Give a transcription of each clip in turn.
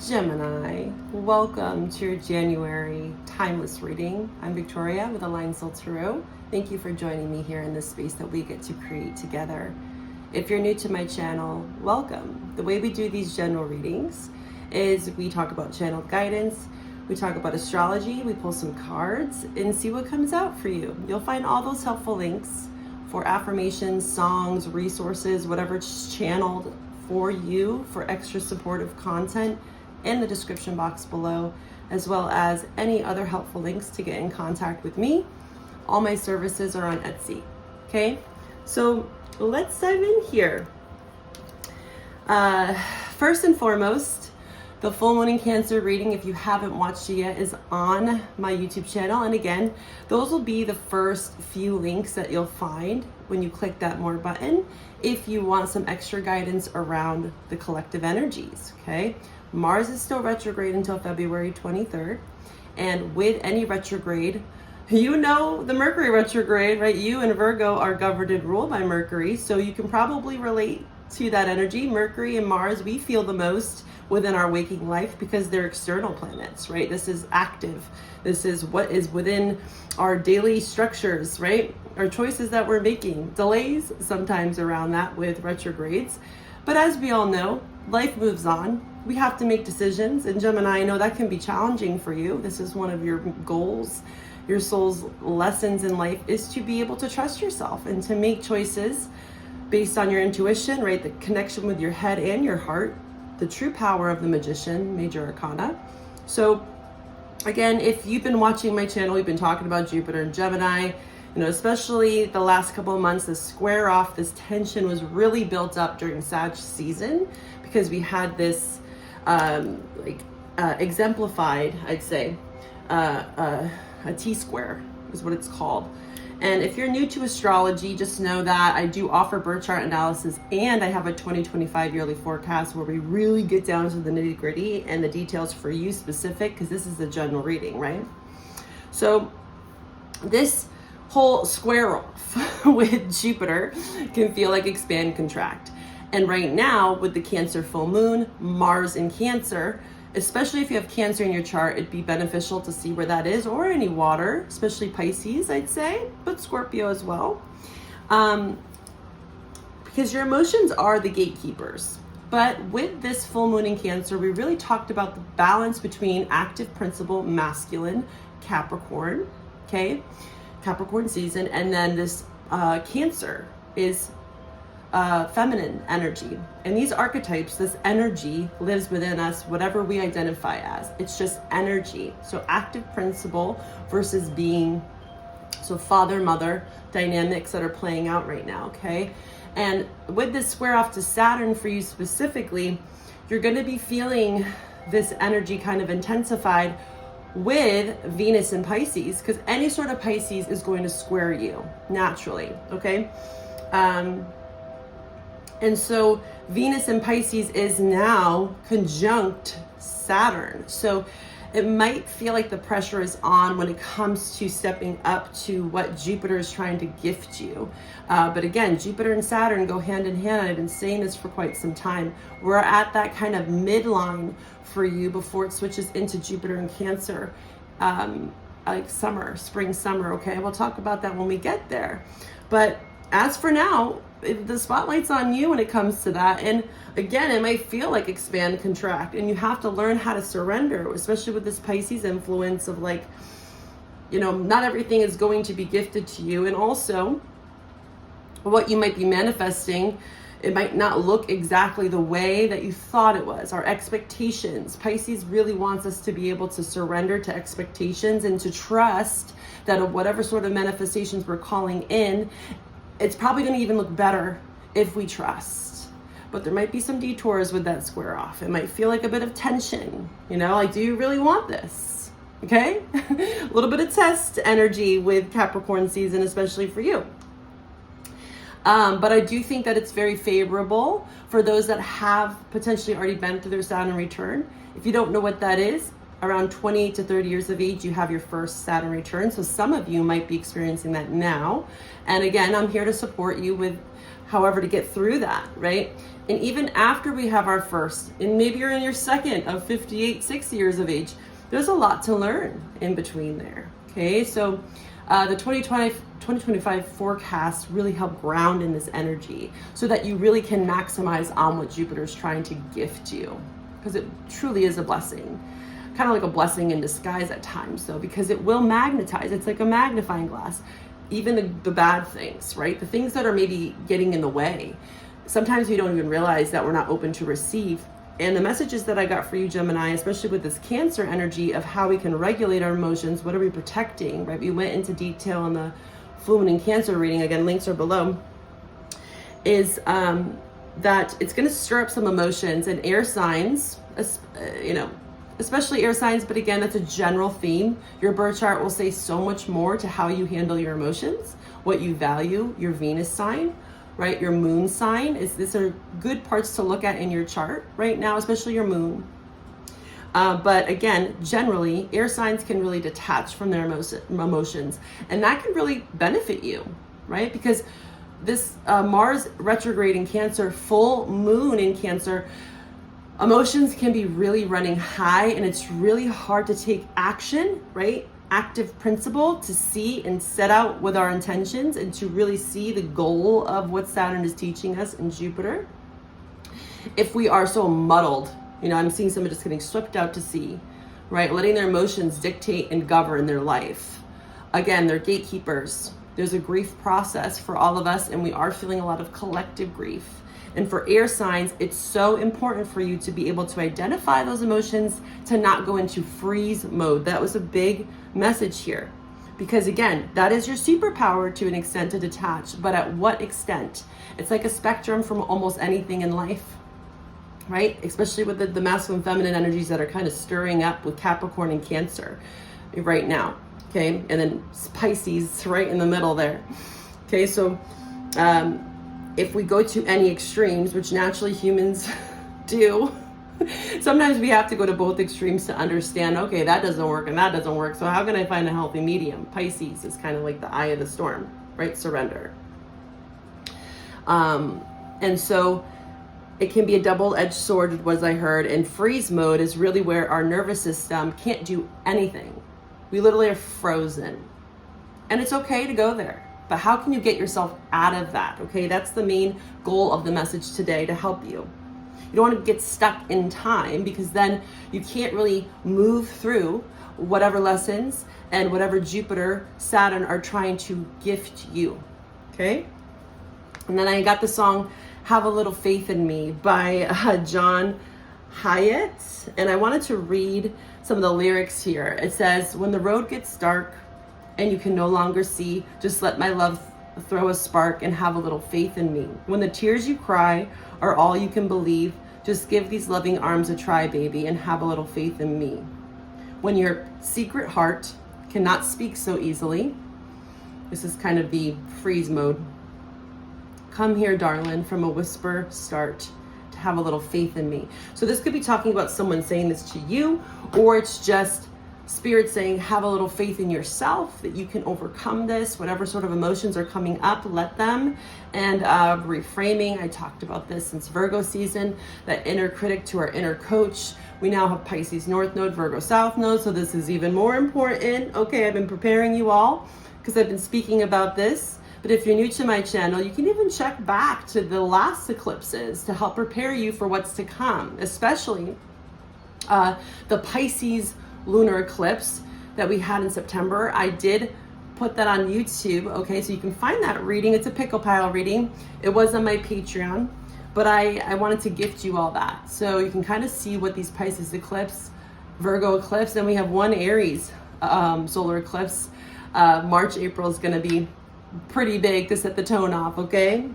Gemini, welcome to your January timeless reading. I'm Victoria with Aligned Soul Tarot. Thank you for joining me here in this space that we get to create together. If you're new to my channel, welcome. The way we do these general readings is we talk about channel guidance, we talk about astrology, we pull some cards and see what comes out for you. You'll find all those helpful links for affirmations, songs, resources, whatever's channeled for you for extra supportive content in the description box below, as well as any other helpful links to get in contact with me. All my services are on Etsy. Okay, so let's dive in here. First and foremost, the full moon in Cancer reading, if you haven't watched it yet, is on my YouTube channel. And again, those will be the first few links that you'll find when you click that more button if you want some extra guidance around the collective energies, okay? Mars is still retrograde until February 23rd. And with any retrograde, you know the Mercury retrograde, right? You and Virgo are governed and ruled by Mercury. So you can probably relate to that energy. Mercury and Mars, we feel the most within our waking life because they're external planets, right? This is active. This is what is within our daily structures, right? Our choices that we're making. Delays sometimes around that with retrogrades. But as we all know, life moves on. We have to make decisions. And Gemini, I know that can be challenging for you. This is one of your goals. Your soul's lessons in life is to be able to trust yourself and to make choices based on your intuition, right? The connection with your head and your heart, the true power of the magician, major arcana. So again, if you've been watching my channel, we've been talking about Jupiter and Gemini, you know, especially the last couple of months, this square off, this tension was really built up during Sag season because we had this exemplified, I'd say, a T-square is what it's called. And if you're new to astrology, just know that I do offer birth chart analysis and I have a 2025 yearly forecast where we really get down to the nitty gritty and the details for you specific, because this is a general reading, right? So this whole square off with Jupiter can feel like expand, contract. And right now with the Cancer full moon, Mars in Cancer, especially if you have Cancer in your chart, it'd be beneficial to see where that is, or any water, especially Pisces, I'd say, but Scorpio as well. Because your emotions are the gatekeepers. But with this full moon in Cancer, we really talked about the balance between active principle, masculine, Capricorn, okay? Capricorn season, and then this Cancer is feminine energy. And these archetypes, this energy lives within us, whatever we identify as. It's just energy. So active principle versus being, so father, mother dynamics that are playing out right now, okay? And with this square off to Saturn for you specifically, you're going to be feeling this energy kind of intensified with Venus and Pisces, because any sort of Pisces is going to square you naturally, okay? And so Venus in Pisces is now conjunct Saturn. So it might feel like the pressure is on when it comes to stepping up to what Jupiter is trying to gift you. But again, Jupiter and Saturn go hand in hand. I've been saying this for quite some time. We're at that kind of midline for you before it switches into Jupiter and Cancer, like summer, spring, summer. Okay, we'll talk about that when we get there. But as for now, the spotlight's on you when it comes to that. And again, it might feel like expand, contract, and you have to learn how to surrender, especially with this Pisces influence of like, you know, not everything is going to be gifted to you. And also what you might be manifesting, it might not look exactly the way that you thought it was. Our expectations, Pisces really wants us to be able to surrender to expectations and to trust that whatever sort of manifestations we're calling in, it's probably going to even look better if we trust. But there might be some detours with that square off. It might feel like a bit of tension, you know, like, do you really want this? Okay? A little bit of test energy with Capricorn season, especially for you. But I do think that it's very favorable for those that have potentially already been through their Saturn return. If you don't know what that is, around 20 to 30 years of age, you have your first Saturn return. So some of you might be experiencing that now. And again, I'm here to support you with however, to get through that, right? And even after we have our first, and maybe you're in your second of 58, 60 years of age, there's a lot to learn in between there, okay? So the 2025 forecast really help ground in this energy so that you really can maximize on what Jupiter's trying to gift you, because it truly is a blessing. Kind of like a blessing in disguise at times though, because it will magnetize. It's like a magnifying glass. Even the bad things, right? The things that are maybe getting in the way. Sometimes we don't even realize that we're not open to receive. And the messages that I got for you, Gemini, especially with this Cancer energy of how we can regulate our emotions, what are we protecting, right? We went into detail on the Full Moon in Cancer reading, again, links are below, is that it's going to stir up some emotions, and air signs, especially air signs, but again, that's a general theme. Your birth chart will say so much more to how you handle your emotions, what you value, your Venus sign, right? Your moon sign. These are good parts to look at in your chart right now, especially your moon. But again, generally, air signs can really detach from their emotions, and that can really benefit you, right? Because this Mars retrograde in Cancer, full moon in Cancer, emotions can be really running high, and it's really hard to take action, right? Active principle to see and set out with our intentions and to really see the goal of what Saturn is teaching us in Jupiter. If we are so muddled, I'm seeing someone just getting swept out to sea, right? Letting their emotions dictate and govern their life. Again, they're gatekeepers. There's a grief process for all of us, and we are feeling a lot of collective grief. And for air signs, it's so important for you to be able to identify those emotions, to not go into freeze mode. That was a big message here. Because again, that is your superpower to an extent, to detach, but at what extent? It's like a spectrum from almost anything in life, right? Especially with the masculine feminine energies that are kind of stirring up with Capricorn and Cancer right now, okay? And then Pisces right in the middle there. Okay, so if we go to any extremes, which naturally humans do, sometimes we have to go to both extremes to understand, okay, that doesn't work and that doesn't work. So how can I find a healthy medium? Pisces is kind of like the eye of the storm, right? Surrender. And so it can be a double-edged sword, was I heard. And freeze mode is really where our nervous system can't do anything. We literally are frozen. And it's okay to go there. But how can you get yourself out of that? Okay, that's the main goal of the message today, to help you. You don't want to get stuck in time, because then you can't really move through whatever lessons and whatever Jupiter, Saturn are trying to gift you. Okay? And then I got the song Have a Little Faith in Me by John Hyatt. And I wanted to read some of the lyrics here. It says, when the road gets dark and you can no longer see, just let my love throw a spark and have a little faith in me. When the tears you cry are all you can believe, just give these loving arms a try, baby, and have a little faith in me. When your secret heart cannot speak so easily, this is kind of the freeze mode. Come here, darling, from a whisper start to have a little faith in me. So this could be talking about someone saying this to you, or it's just Spirit saying, have a little faith in yourself, that you can overcome this, whatever sort of emotions are coming up, let them. And reframing, I talked about this since Virgo season, that inner critic to our inner coach. We now have Pisces North Node, Virgo South Node, so this is even more important. Okay, I've been preparing you all because I've been speaking about this. But if you're new to my channel, you can even check back to the last eclipses to help prepare you for what's to come, especially the Pisces lunar eclipse that we had in September. I did put that on YouTube, okay, so you can find that reading. It's a pickle pile reading. It was on my Patreon, but I wanted to gift you all that. So you can kind of see what these Pisces eclipse, Virgo eclipse, and we have one Aries solar eclipse. March, April is gonna be pretty big to set the tone off, okay?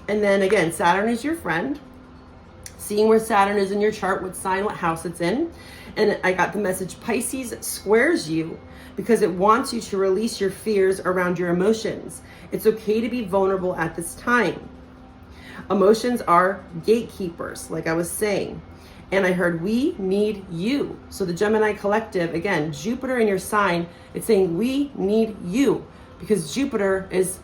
And then again, Saturn is your friend. Seeing where Saturn is in your chart, what sign, what house it's in. And I got the message, Pisces squares you because it wants you to release your fears around your emotions. It's okay to be vulnerable at this time. Emotions are gatekeepers, like I was saying. And I heard, we need you. So the Gemini collective, again, Jupiter in your sign, it's saying we need you, because Jupiter is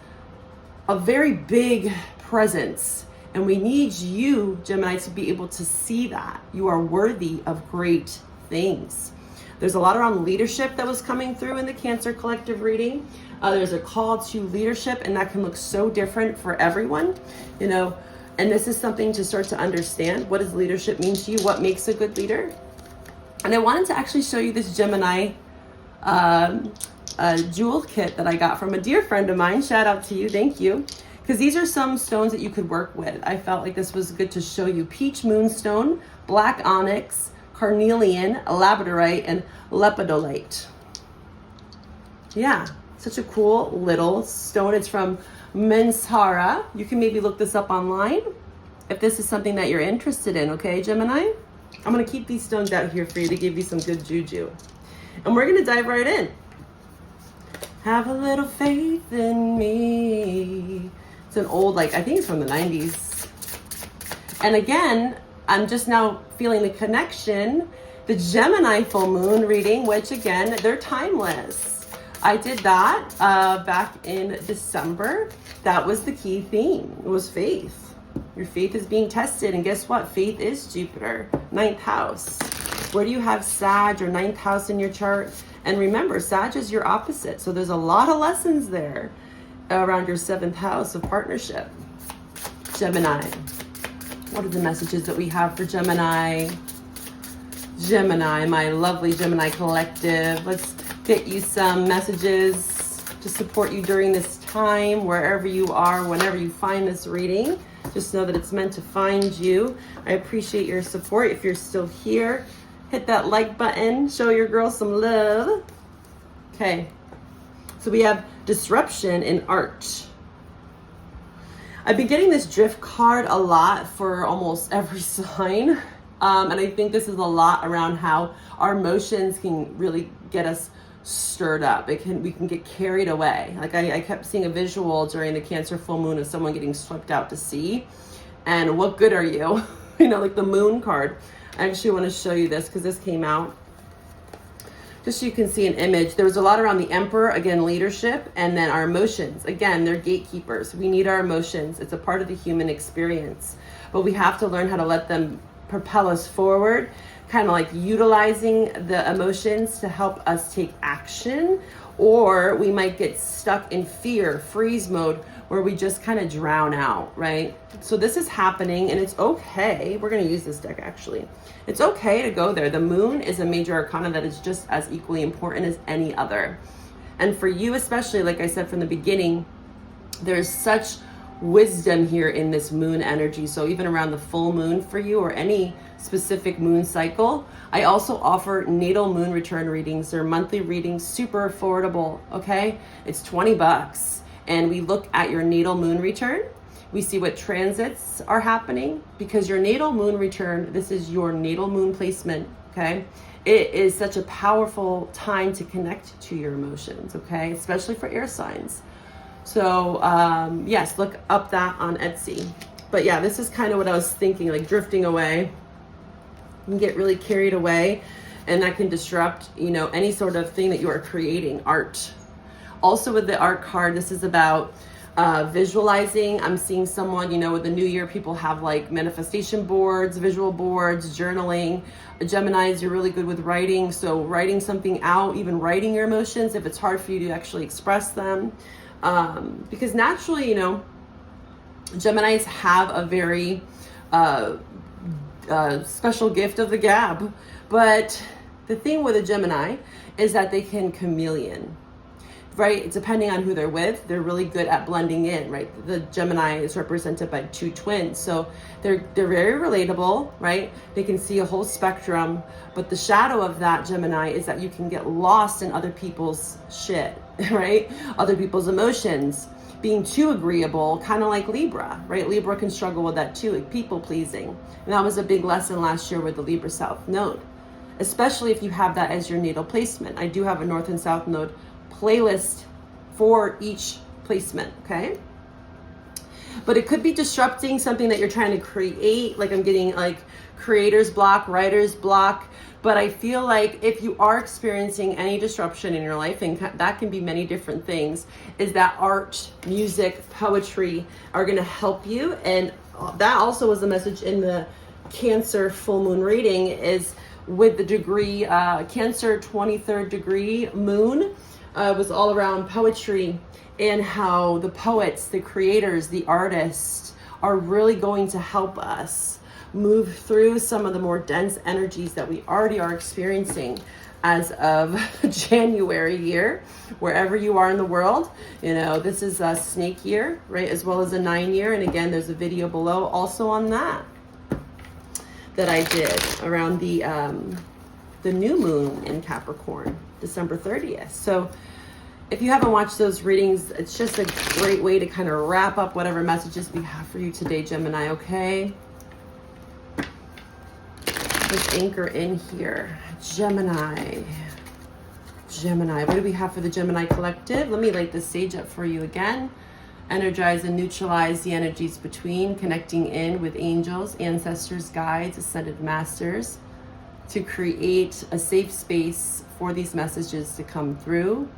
a very big presence. And we need you, Gemini, to be able to see that. You are worthy of great things. There's a lot around leadership that was coming through in the Cancer collective reading. There's a call to leadership, and that can look so different for everyone, you know, and this is something to start to understand. What does leadership mean to you? What makes a good leader? And I wanted to actually show you this Gemini jewel kit that I got from a dear friend of mine. Shout out to you. Thank you. Because these are some stones that you could work with. I felt like this was good to show you. Peach moonstone, black onyx, carnelian, labradorite, and lepidolite. Yeah, such a cool little stone. It's from Mensara. You can maybe look this up online if this is something that you're interested in, okay, Gemini? I'm going to keep these stones out here for you to give you some good juju. And we're going to dive right in. Have a little faith in me. It's an old, I think it's from the 90s. And again, I'm just now feeling the connection. The Gemini full moon reading, which again, they're timeless. I did that back in December. That was the key theme. It was faith. Your faith is being tested. And guess what? Faith is Jupiter, 9th house. Where do you have Sag or 9th house in your chart? And remember, Sag is your opposite. So there's a lot of lessons there around your 7th house of partnership. Gemini. What are the messages that we have for Gemini? Gemini, my lovely Gemini collective. Let's get you some messages to support you during this time, wherever you are, whenever you find this reading. Just know that it's meant to find you. I appreciate your support. If you're still here, hit that like button. Show your girl some love. Okay. So we have disruption in art. I've been getting this drift card a lot for almost every sign. And I think this is a lot around how our emotions can really get us stirred up. We can get carried away. I kept seeing a visual during the Cancer full moon of someone getting swept out to sea. And what good are you? You know, like the moon card. I actually want to show you this because this came out. Just so you can see an image. There was a lot around the Emperor, again, leadership, and then our emotions. Again, they're gatekeepers. We need our emotions. It's a part of the human experience. But we have to learn how to let them propel us forward, kind of like utilizing the emotions to help us take action, or we might get stuck in fear, freeze mode, where we just kind of drown out, right? So this is happening, and it's okay. We're going to use this deck, actually. It's okay to go there. The moon is a major arcana that is just as equally important as any other. And for you especially, like I said from the beginning, there's such wisdom here in this moon energy. So even around the full moon for you or any specific moon cycle, I also offer natal moon return readings. They're monthly readings, super affordable, okay? It's $20. And we look at your natal moon return. We see what transits are happening, because your natal moon return, this is your natal moon placement, okay? It is such a powerful time to connect to your emotions, okay? Especially for air signs. So yes, look up that on Etsy. But yeah, this is kind of what I was thinking, like drifting away. You can get really carried away, and that can disrupt, you know, any sort of thing that you are creating, art. Also with the art card, this is about visualizing. I'm seeing someone, you know, with the new year, people have like manifestation boards, visual boards, journaling. Geminis, you're really good with writing. So writing something out, even writing your emotions, if it's hard for you to actually express them. Because naturally, you know, Geminis have a very special gift of the gab. But the thing with a Gemini is that they can chameleon. Right, depending on who they're with, they're really good at blending in, right? The Gemini is represented by two twins, so they're very relatable, right? They can see a whole spectrum, but the shadow of that Gemini is that you can get lost in other people's shit, right? Other people's emotions, being too agreeable, kind of like Libra, right? Libra can struggle with that too, like people pleasing. And that was a big lesson last year with the Libra South Node, especially if you have that as your natal placement. I do have a North and South Node playlist for each placement, okay? but it could be disrupting something that you're trying to create. Like I'm getting like creator's block, writer's block. But I feel like if you are experiencing any disruption in your life, and that can be many different things, is that art, music, poetry are going to help you. And that also was the message in the Cancer full moon reading, is with the degree, Cancer 23rd degree moon, was all around poetry and how the poets, the creators, the artists are really going to help us move through some of the more dense energies that we already are experiencing as of January year, wherever you are in the world. You know, this is a snake year, right? As well as a 9 year. And again, there's a video below also on that I did around the new moon in Capricorn, December 30th. So if you haven't watched those readings, it's just a great way to kind of wrap up whatever messages we have for you today, Gemini, okay? Let's anchor in here. Gemini, what do we have for the Gemini collective? Let me light the sage up for you again. Energize and neutralize the energies between, connecting in with angels, ancestors, guides, ascended masters, to create a safe space for these messages to come through.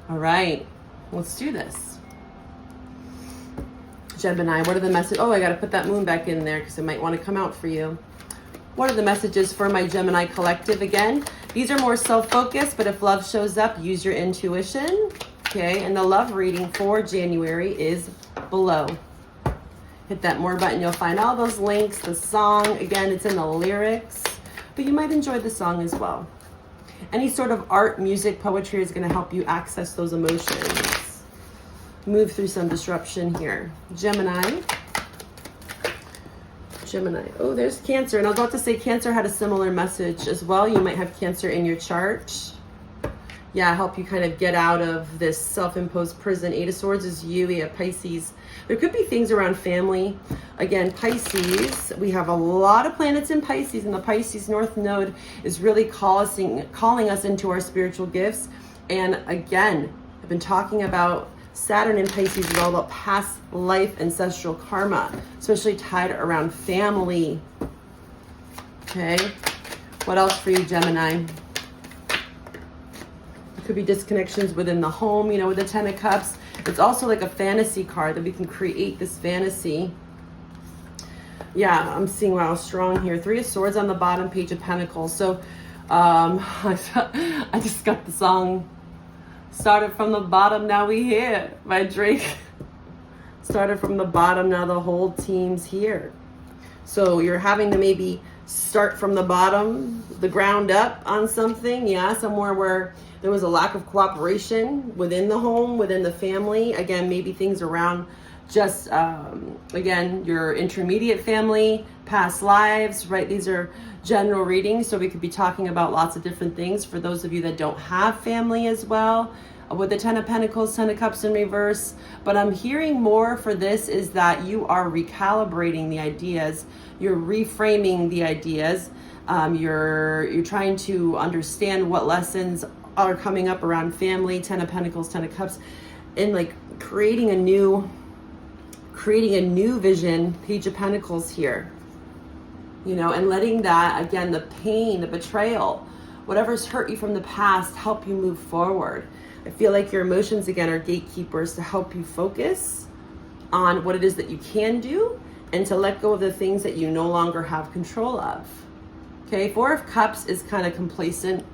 All right, let's do this. Gemini, what are the messages? Oh, I got to put that moon back in there because it might want to come out for you. What are the messages for my Gemini collective? Again, these are more self-focused, but if love shows up, use your intuition. Okay, and the love reading for January is below. Hit that more button. You'll find all those links, the song. Again, it's in the lyrics, but you might enjoy the song as well. Any sort of art, music, poetry is going to help you access those emotions. Move through some disruption here. Gemini. Oh, there's Cancer. And I was about to say Cancer had a similar message as well. You might have Cancer in your chart. Yeah, help you kind of get out of this self-imposed prison. 8 of Swords is you. We have Pisces. There could be things around family. Again, Pisces, we have a lot of planets in Pisces, and the Pisces North Node is really calling us into our spiritual gifts. And again, I've been talking about Saturn in Pisces is all about past life ancestral karma, especially tied around family. Okay, what else for you, Gemini? It could be disconnections within the home, you know, with the 10 of Cups. It's also like a fantasy card that we can create this fantasy. Yeah, I'm seeing wow, strong here. 3 of Swords on the bottom, Page of Pentacles. So I just got the song Started from the Bottom, Now We Here by Drake. Started from the bottom, now the whole team's here. So you're having to maybe start from the bottom, the ground up on something. Yeah, somewhere where there was a lack of cooperation within the home, within the family. Again, maybe things around just, again, your intermediate family, past lives, right? These are general readings, so we could be talking about lots of different things for those of you that don't have family as well. With the 10 of Pentacles, 10 of Cups in reverse. But I'm hearing more for this is that you are recalibrating the ideas. You're reframing the ideas. You're trying to understand what lessons are coming up around family, 10 of Pentacles, 10 of Cups, and like creating a new vision, Page of Pentacles here. You know, and letting that, again, the pain, the betrayal, whatever's hurt you from the past, help you move forward. I feel like your emotions, again, are gatekeepers to help you focus on what it is that you can do and to let go of the things that you no longer have control of. Okay, 4 of Cups is kind of complacent,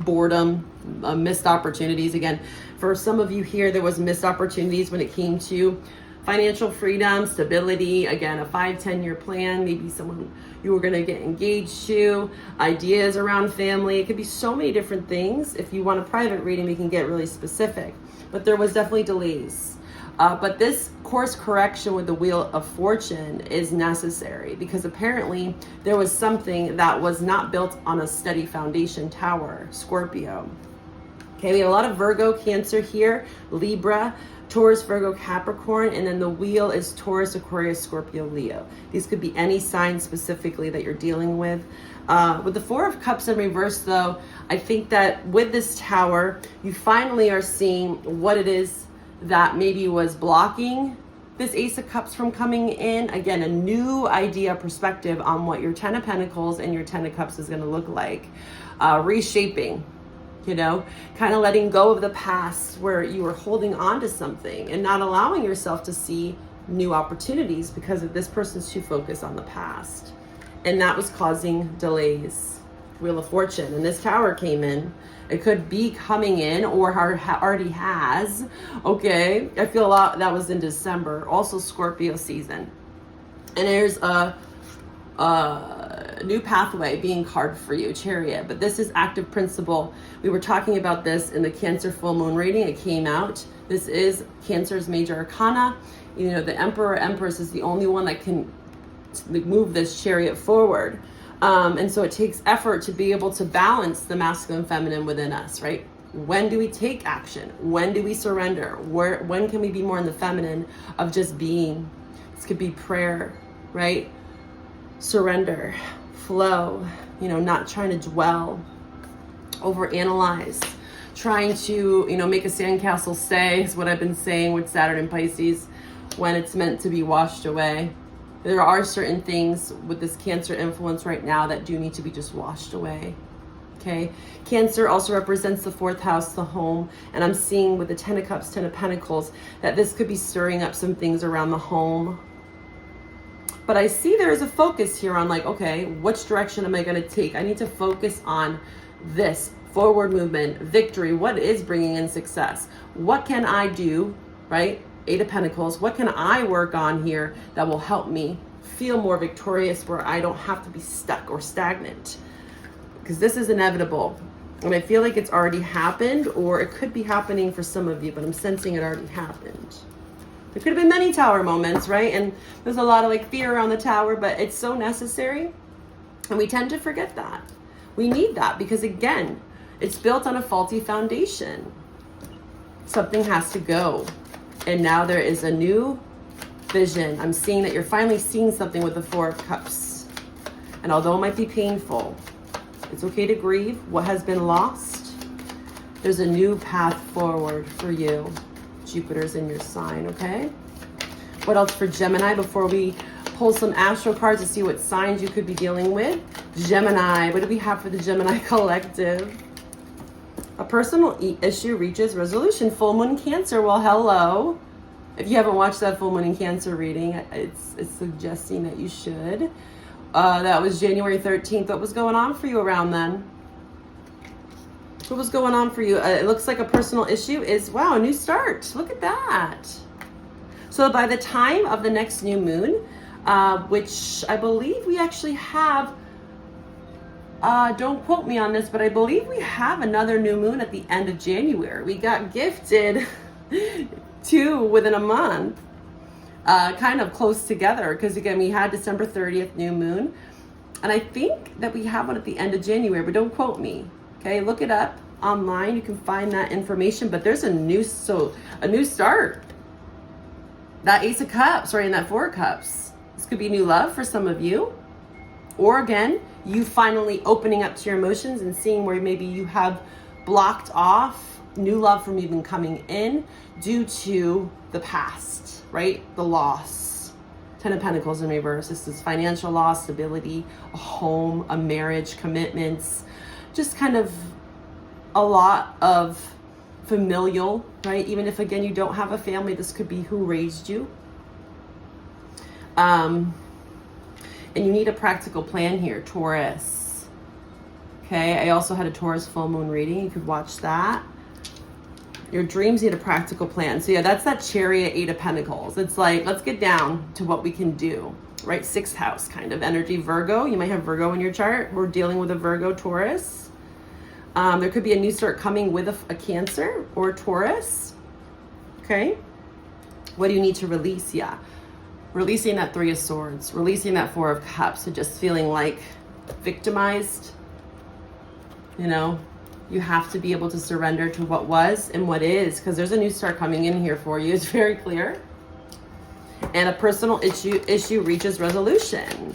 boredom, missed opportunities. Again, for some of you here, there was missed opportunities when it came to financial freedom, stability, again, a 5-10 year plan, maybe someone you were going to get engaged to, ideas around family. It could be so many different things. If you want a private reading, we can get really specific, but there was definitely delays. But this course correction with the Wheel of Fortune is necessary because apparently there was something that was not built on a steady foundation tower, Scorpio. Okay, we have a lot of Virgo, Cancer here, Libra, Taurus, Virgo, Capricorn, and then the wheel is Taurus, Aquarius, Scorpio, Leo. These could be any sign specifically that you're dealing with. With the Four of Cups in reverse, though, I think that with this Tower, you finally are seeing what it is that maybe was blocking this Ace of Cups from coming in. Again, a new idea, perspective on what your Ten of Pentacles and your Ten of Cups is going to look like. Reshaping, you know, kind of letting go of the past where you were holding on to something and not allowing yourself to see new opportunities because of this person's too focused on the past. And that was causing delays. Wheel of Fortune, and this Tower came in. It could be coming in or already has. Okay, I feel a lot that was in December. Also Scorpio season. And there's a new pathway being carved for you, Chariot. But this is active principle. We were talking about this in the Cancer full moon reading. It came out. This is Cancer's major arcana. You know, the Emperor, Empress is the only one that can move this Chariot forward. And so it takes effort to be able to balance the masculine and feminine within us, right? When do we take action? When do we surrender? When can we be more in the feminine of just being? This could be prayer, right? Surrender, flow, you know, not trying to dwell, overanalyze, trying to, you know, make a sandcastle stay is what I've been saying with Saturn and Pisces when it's meant to be washed away. There are certain things with this Cancer influence right now that do need to be just washed away. Okay. Cancer also represents the fourth house, the home. And I'm seeing with the Ten of Cups, Ten of Pentacles, that this could be stirring up some things around the home. But I see there is a focus here on like, okay, which direction am I going to take? I need to focus on this forward movement, victory. What is bringing in success? What can I do, right? Eight of Pentacles. What can I work on here that will help me feel more victorious where I don't have to be stuck or stagnant? Because this is inevitable. And I feel like it's already happened, or it could be happening for some of you, but I'm sensing it already happened. There could have been many Tower moments, right? And there's a lot of like fear around the Tower, but it's so necessary. And we tend to forget that. We need that because again, it's built on a faulty foundation. Something has to go. And now there is a new vision. I'm seeing that you're finally seeing something with the Four of Cups. And although it might be painful, it's okay to grieve what has been lost. There's a new path forward for you. Jupiter's in your sign, okay? What else for Gemini before we pull some astro cards to see what signs you could be dealing with? Gemini, what do we have for the Gemini collective? A personal issue reaches resolution. Full moon Cancer. Well, hello. If you haven't watched that full moon in Cancer reading, it's suggesting that you should. That was January 13th. What was going on for you around then? What was going on for you? It looks like a personal issue is, wow, a new start. Look at that. So by the time of the next new moon, which I believe we actually have, don't quote me on this, but I believe we have another new moon at the end of January. We got gifted 2 within a month, kind of close together. Because again, we had December 30th new moon. And I think that we have one at the end of January, but don't quote me. Okay, look it up online. You can find that information, but there's a new start. That Ace of Cups, right, and that Four of Cups. This could be new love for some of you. Or again, you finally opening up to your emotions and seeing where maybe you have blocked off new love from even coming in due to the past, right? The loss. Ten of Pentacles in reverse. This is financial loss, stability, a home, a marriage, commitments, just kind of a lot of familial, right? Even if again you don't have a family, this could be who raised you. And you need a practical plan here, Taurus. Okay, I also had a Taurus full moon reading. You could watch that. Your dreams need a practical plan. So yeah, that's that Chariot, Eight of Pentacles. It's like, let's get down to what we can do, right? Sixth house kind of energy. Virgo, you might have Virgo in your chart. We're dealing with a Virgo, Taurus. There could be a new start coming with a Cancer or Taurus. Okay. What do you need to release? Yeah. Releasing that Three of Swords, releasing that Four of Cups, so just feeling like victimized, you know, You have to be able to surrender to what was and what is, because there's a new start coming in here for you. It's very clear. And a personal issue reaches resolution.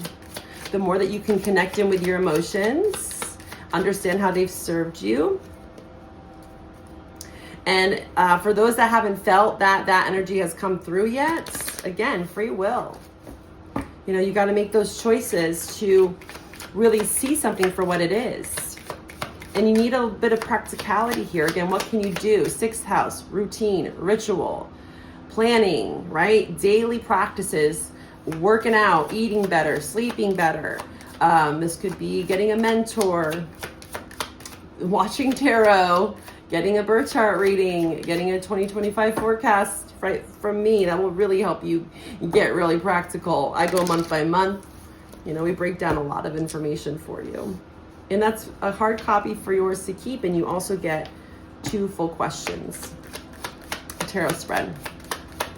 The more that you can connect in with your emotions, understand how they've served you. And for those that haven't felt that energy has come through yet, again, free will. You know, you got to make those choices to really see something for what it is. And you need a bit of practicality here. Again, what can you do? 6th house, routine, ritual, planning, right? Daily practices, working out, eating better, sleeping better. This could be getting a mentor, watching tarot, getting a birth chart reading, getting a 2025 forecast right from me. That will really help you get really practical. I go month by month. You know, we break down a lot of information for you. And that's a hard copy for yours to keep. And you also get 2 full questions. A tarot spread.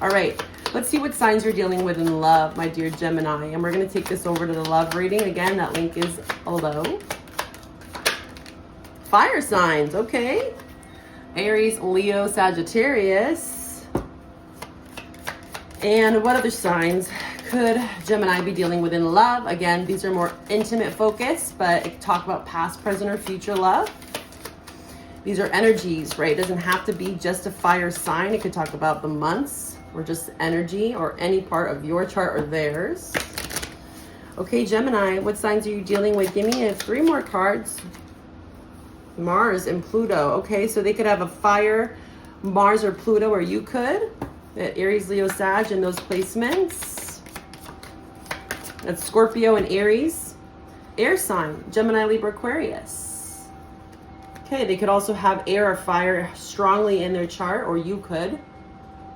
All right, let's see what signs you're dealing with in love, my dear Gemini. And we're going to take this over to the love reading. Again, that link is below. Fire signs, okay. Aries, Leo, Sagittarius. And what other signs could Gemini be dealing with in love? Again, these are more intimate focused, but it talk about past, present, or future love. These are energies, right? It doesn't have to be just a fire sign. It could talk about the months or just energy or any part of your chart or theirs. Okay, Gemini, what signs are you dealing with? Give me 3 more cards. Mars and Pluto. Okay, so they could have a fire, Mars or Pluto, or you could. Aries, Leo, Sag in those placements. That's Scorpio and Aries. Air sign, Gemini, Libra, Aquarius. Okay, they could also have air or fire strongly in their chart, or you could.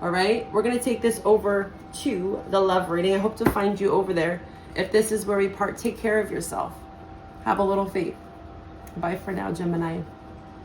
All right, we're going to take this over to the love reading. I hope to find you over there. If this is where we part, take care of yourself. Have a little faith. Bye for now, Gemini.